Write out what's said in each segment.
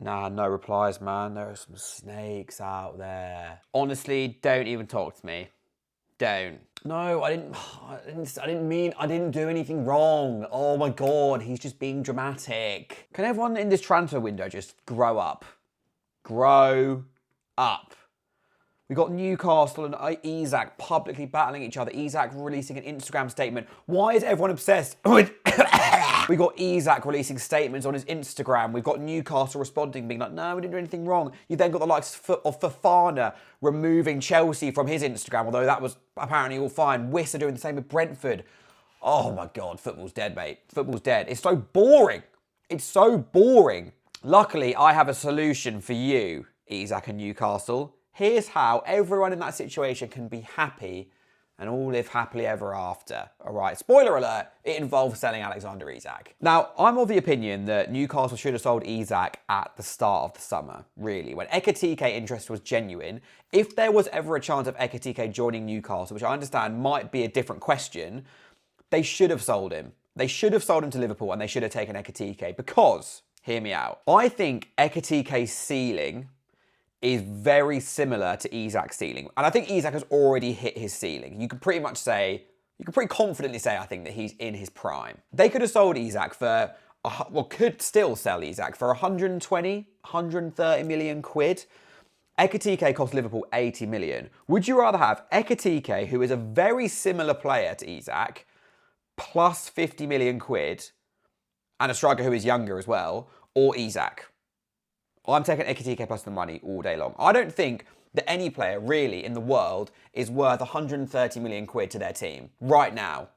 Nah, no replies, man. There are some snakes out there. Honestly, don't even talk to me. Don't. No, I didn't do anything wrong. Oh my God, he's just being dramatic. Can everyone in this transfer window just grow up? Grow up. We got Newcastle and Isak publicly battling each other. Isak releasing an Instagram statement. Why is everyone obsessed with... We got Isak releasing statements on his Instagram. We've got Newcastle responding, being like, no, we didn't do anything wrong. You then got the likes of Fofana removing Chelsea from his Instagram, although that was apparently all fine. Wiss are doing the same with Brentford. Oh my God, football's dead, mate. Football's dead. It's so boring. It's so boring. Luckily, I have a solution for you, Isak and Newcastle. Here's how everyone in that situation can be happy and all live happily ever after. All right, spoiler alert, it involves selling Alexander Isak. Now, I'm of the opinion that Newcastle should have sold Isak at the start of the summer, really, when Ekitike interest was genuine. If there was ever a chance of Ekitike joining Newcastle, which I understand might be a different question, they should have sold him. They should have sold him to Liverpool and they should have taken Ekitike because, hear me out, I think Ekitike's ceiling is very similar to Isak's ceiling. And I think Isak has already hit his ceiling. You can pretty confidently say, I think, that he's in his prime. They could have sold Isak for, could still sell Isak for 120, 130 million quid. Ekitike cost Liverpool 80 million. Would you rather have Ekitike, who is a very similar player to Isak, plus 50 million quid, and a striker who is younger as well, or Isak? I'm taking Ekitike plus the money all day long. I don't think that any player really in the world is worth 130 million quid to their team right now.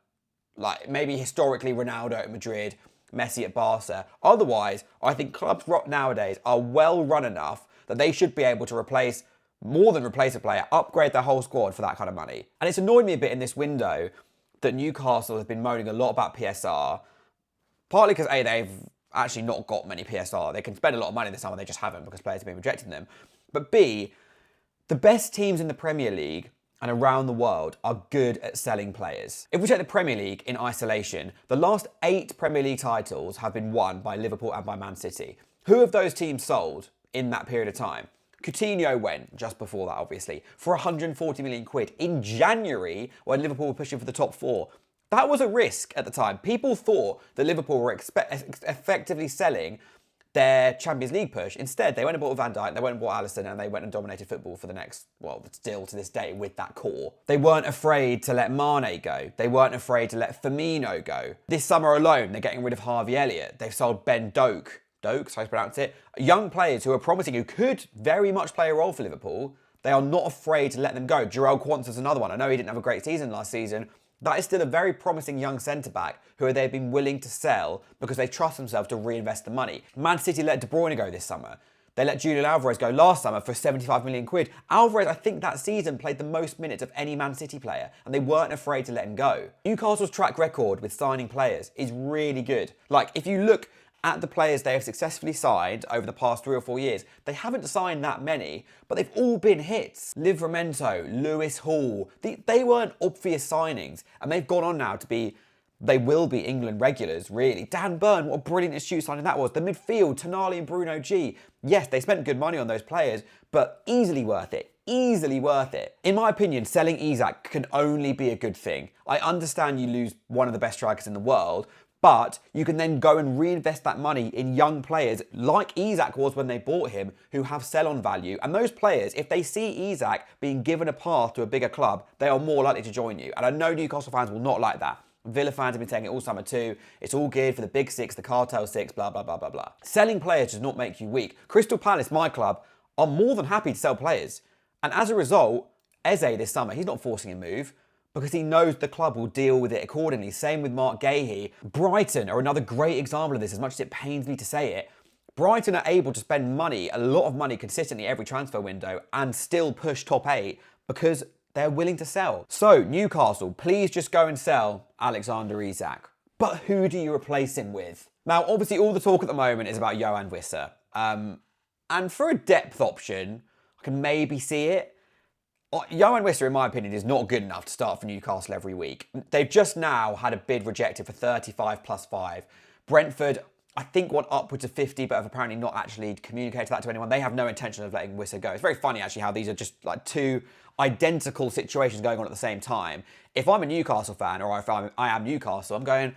Like maybe historically Ronaldo at Madrid, Messi at Barca. Otherwise, I think clubs nowadays are well run enough that they should be able to more than replace a player, upgrade their whole squad for that kind of money. And it's annoyed me a bit in this window that Newcastle have been moaning a lot about PSR, partly because they've actually not got many PSR. They can spend a lot of money this summer, they just haven't because players have been rejecting them. But B, the best teams in the Premier League and around the world are good at selling players. If we take the Premier League in isolation, the last 8 Premier League titles have been won by Liverpool and by Man City. Who have those teams sold in that period of time? Coutinho went, just before that obviously, for 140 million quid in January when Liverpool were pushing for the top 4. That was a risk at the time. People thought that Liverpool were effectively selling their Champions League push. Instead, they went and bought Van Dijk, they went and bought Alisson, and they went and dominated football for the next, still to this day with that core. They weren't afraid to let Mane go. They weren't afraid to let Firmino go. This summer alone, they're getting rid of Harvey Elliott. They've sold Ben Doak. Dokes, how you pronounce it. Young players who are promising, who could very much play a role for Liverpool. They are not afraid to let them go. Jarell Quansah's another one. I know he didn't have a great season last season. That is still a very promising young centre-back who they've been willing to sell because they trust themselves to reinvest the money. Man City let De Bruyne go this summer. They let Julian Alvarez go last summer for 75 million quid. Alvarez, I think that season, played the most minutes of any Man City player, and they weren't afraid to let him go. Newcastle's track record with signing players is really good. Like, if you look at the players they have successfully signed over the past 3 or 4 years, they haven't signed that many, but they've all been hits. Livramento, Lewis Hall, they weren't obvious signings, and they've gone on now to be, they will be England regulars, really. Dan Burn, what a brilliant astute signing that was. The midfield, Tonali and Bruno G. Yes, they spent good money on those players, but easily worth it. Easily worth it. In my opinion, selling Isak can only be a good thing. I understand you lose one of the best strikers in the world, but you can then go and reinvest that money in young players like Isak was when they bought him, who have sell-on value. And those players, if they see Isak being given a path to a bigger club, they are more likely to join you. And I know Newcastle fans will not like that. Villa fans have been saying it all summer too. It's all geared for the big 6, the cartel 6, blah, blah, blah, blah, blah. Selling players does not make you weak. Crystal Palace, my club, are more than happy to sell players. And as a result, Eze this summer, he's not forcing a move, because he knows the club will deal with it accordingly. Same with Mark Gahey. Brighton are another great example of this, as much as it pains me to say it. Brighton are able to spend money, a lot of money consistently every transfer window, and still push top 8 because they're willing to sell. So, Newcastle, please just go and sell Alexander Isak. But who do you replace him with? Now, obviously, all the talk at the moment is about Yoane Wissa. And for a depth option, I can maybe see it. Yoane Wissa, in my opinion, is not good enough to start for Newcastle every week. They've just now had a bid rejected for 35 plus 5. Brentford I think want upwards of 50, but have apparently not actually communicated that to anyone. They have no intention of letting Wissa go. It's very funny, actually, how these are just like two identical situations going on at the same time. If I'm a Newcastle fan, or if I am Newcastle, I'm going,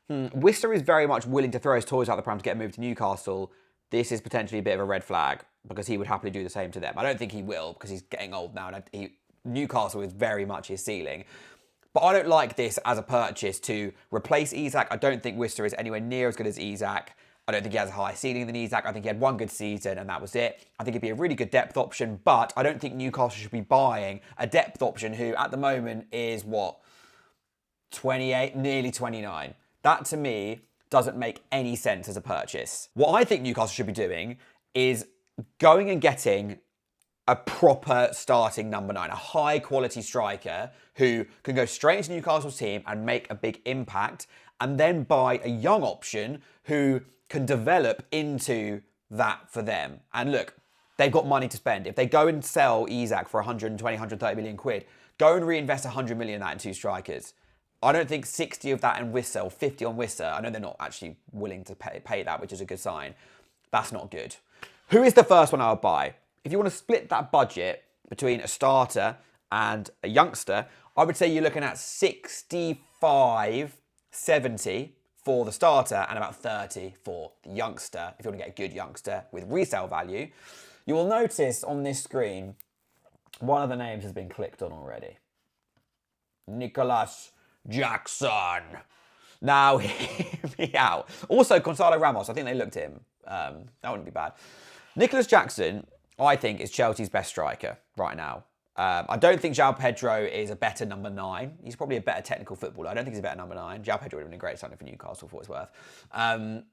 Wissa is very much willing to throw his toys out the pram to get moved to Newcastle. This is potentially a bit of a red flag, because he would happily do the same to them. I don't think he will, because he's getting old now, and Newcastle is very much his ceiling. But I don't like this as a purchase to replace Isak. I don't think Wissa is anywhere near as good as Isak. I don't think he has a higher ceiling than Isak. I think he had one good season and that was it. I think he'd be a really good depth option, but I don't think Newcastle should be buying a depth option who at the moment is, 28, nearly 29. That to me doesn't make any sense as a purchase. What I think Newcastle should be doing is going and getting a proper starting number 9, a high quality striker who can go straight into Newcastle's team and make a big impact, and then buy a young option who can develop into that for them. And look, they've got money to spend. If they go and sell Isak for 120, 130 million quid, go and reinvest 100 million of that in 2 strikers. I don't think 60 of that in Wissa, or 50 on Wissa. I know they're not actually willing to pay that, which is a good sign. That's not good. Who is the first one I would buy? If you want to split that budget between a starter and a youngster, I would say you're looking at 65, 70 for the starter and about 30 for the youngster, if you want to get a good youngster with resale value. You will notice on this screen, one of the names has been clicked on already. Nicolas Jackson. Now, hear me out. Also, Gonzalo Ramos, I think they looked at him. That wouldn't be bad. Nicolas Jackson, I think, is Chelsea's best striker right now. I don't think João Pedro is a better number 9. He's probably a better technical footballer. I don't think he's a better number 9. João Pedro would have been a great signing for Newcastle, for what it's worth. I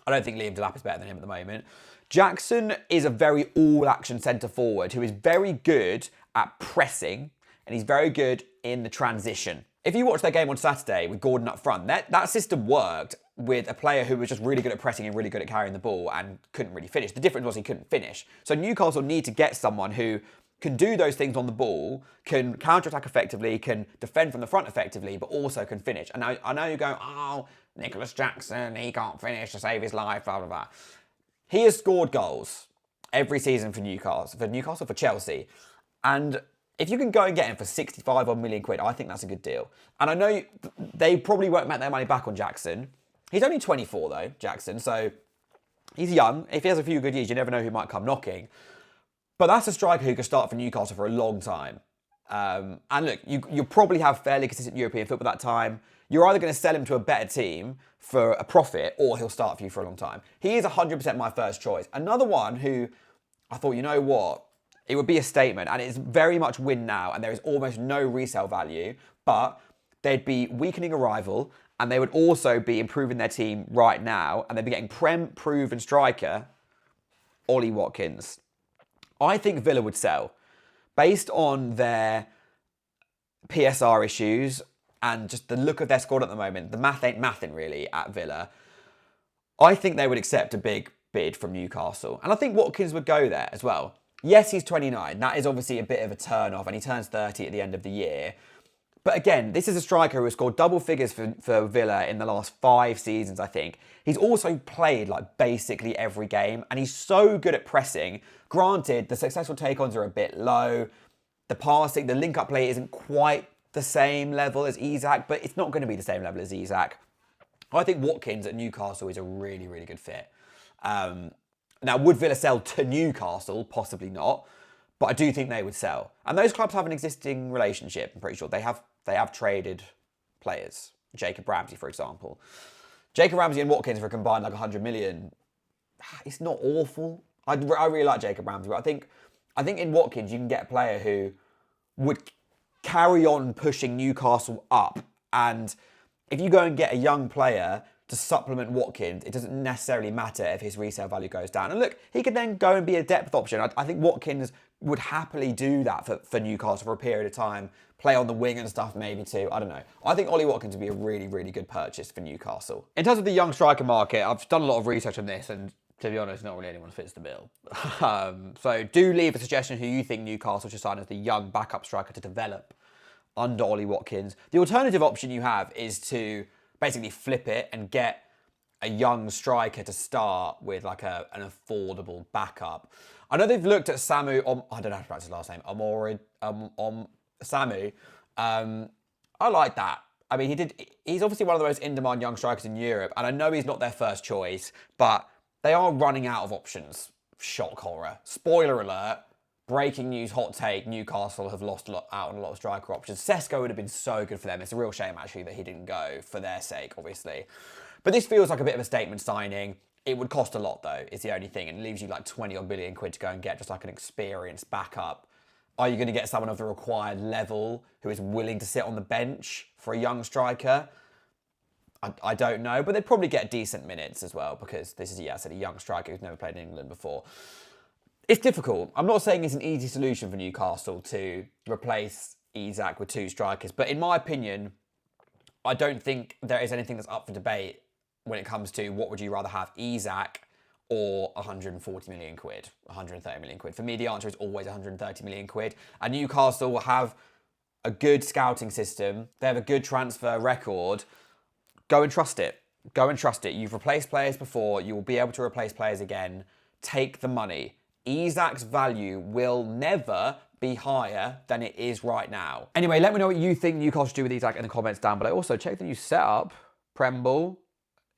don't think Liam Delap is better than him at the moment. Jackson is a very all-action centre-forward who is very good at pressing, and he's very good in the transition. If you watch their game on Saturday with Gordon up front, that system worked with a player who was just really good at pressing and really good at carrying the ball and couldn't really finish. The difference was he couldn't finish. So Newcastle need to get someone who can do those things on the ball, can counter-attack effectively, can defend from the front effectively, but also can finish. And I know you're going, oh, Nicolas Jackson, he can't finish to save his life, blah, blah, blah. He has scored goals every season for Newcastle, for Chelsea. And if you can go and get him for 65 odd million quid, I think that's a good deal. And I know they probably won't make their money back on Jackson. He's only 24 though, Jackson, so he's young. If he has a few good years, you never know who might come knocking. But that's a striker who could start for Newcastle for a long time. And look, you'll probably have fairly consistent European football that time. You're either going to sell him to a better team for a profit, or he'll start for you for a long time. He is 100% my first choice. Another one who I thought, you know what? It would be a statement, and it's very much win now, and there is almost no resale value, but they'd be weakening a rival, and they would also be improving their team right now, and they'd be getting proven striker, Ollie Watkins. I think Villa would sell. Based on their PSR issues and just the look of their squad at the moment, the math ain't mathing really at Villa, I think they would accept a big bid from Newcastle. And I think Watkins would go there as well. Yes, he's 29. That is obviously a bit of a turn-off, and he turns 30 at the end of the year. But again, this is a striker who has scored double figures for Villa in the last 5 seasons, I think. He's also played like basically every game, and he's so good at pressing. Granted, the successful take-ons are a bit low. The passing, the link-up play isn't quite the same level as Isak, but it's not going to be the same level as Isak. I think Watkins at Newcastle is a really, really good fit. Now, would Villa sell to Newcastle? Possibly not. But I do think they would sell. And those clubs have an existing relationship, I'm pretty sure. They have traded players. Jacob Ramsey, for example. Jacob Ramsey and Watkins for a combined like 100 million. It's not awful. I really like Jacob Ramsey, but I think in Watkins you can get a player who would carry on pushing Newcastle up. And if you go and get a young player to supplement Watkins, it doesn't necessarily matter if his resale value goes down. And look, he could then go and be a depth option. I think Watkins would happily do that for Newcastle for a period of time, play on the wing and stuff maybe too. I don't know. I think Ollie Watkins would be a really, really good purchase for Newcastle. In terms of the young striker market, I've done a lot of research on this, and to be honest, not really anyone fits the bill. So do leave a suggestion who you think Newcastle should sign as the young backup striker to develop under Ollie Watkins. The alternative option you have is to basically flip it and get a young striker to start with like an affordable backup. I know they've looked at Samu, I don't know how to pronounce his last name, Samu. I like that. I mean, he's obviously one of the most in-demand young strikers in Europe, and I know he's not their first choice, but they are running out of options. Shock horror. Spoiler alert. Breaking news, hot take, Newcastle have lost out on a lot of striker options. Sesko would have been so good for them. It's a real shame, actually, that he didn't go for their sake, obviously. But this feels like a bit of a statement signing. It would cost a lot, though, is the only thing. And it leaves you like 20 odd billion quid to go and get just like an experienced backup. Are you going to get someone of the required level who is willing to sit on the bench for a young striker? I don't know, but they'd probably get decent minutes as well, because this is, yeah, I said, a young striker who's never played in England before. It's difficult. I'm not saying it's an easy solution for Newcastle to replace Isak with two strikers, but in my opinion, I don't think there is anything that's up for debate when it comes to what would you rather have, Isak or 140 million quid, 130 million quid. For me, the answer is always 130 million quid. And Newcastle will have a good scouting system. They have a good transfer record. Go and trust it. Go and trust it. You've replaced players before. You will be able to replace players again. Take the money. Isak's value will never be higher than it is right now. Anyway, let me know what you think Newcastle should do with Isak in the comments down below. Also, check the new setup. Prem ball,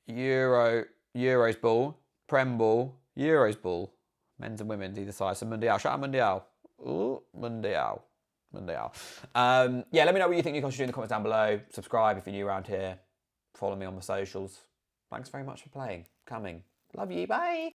Euros ball, Prem ball, Euros ball. Men's and women's either side. So Mundial. Shout out Mundial. Ooh, Mundial. Yeah, let me know what you think Newcastle should do in the comments down below. Subscribe if you're new around here. Follow me on my socials. Thanks very much for playing. Coming. Love you. Bye.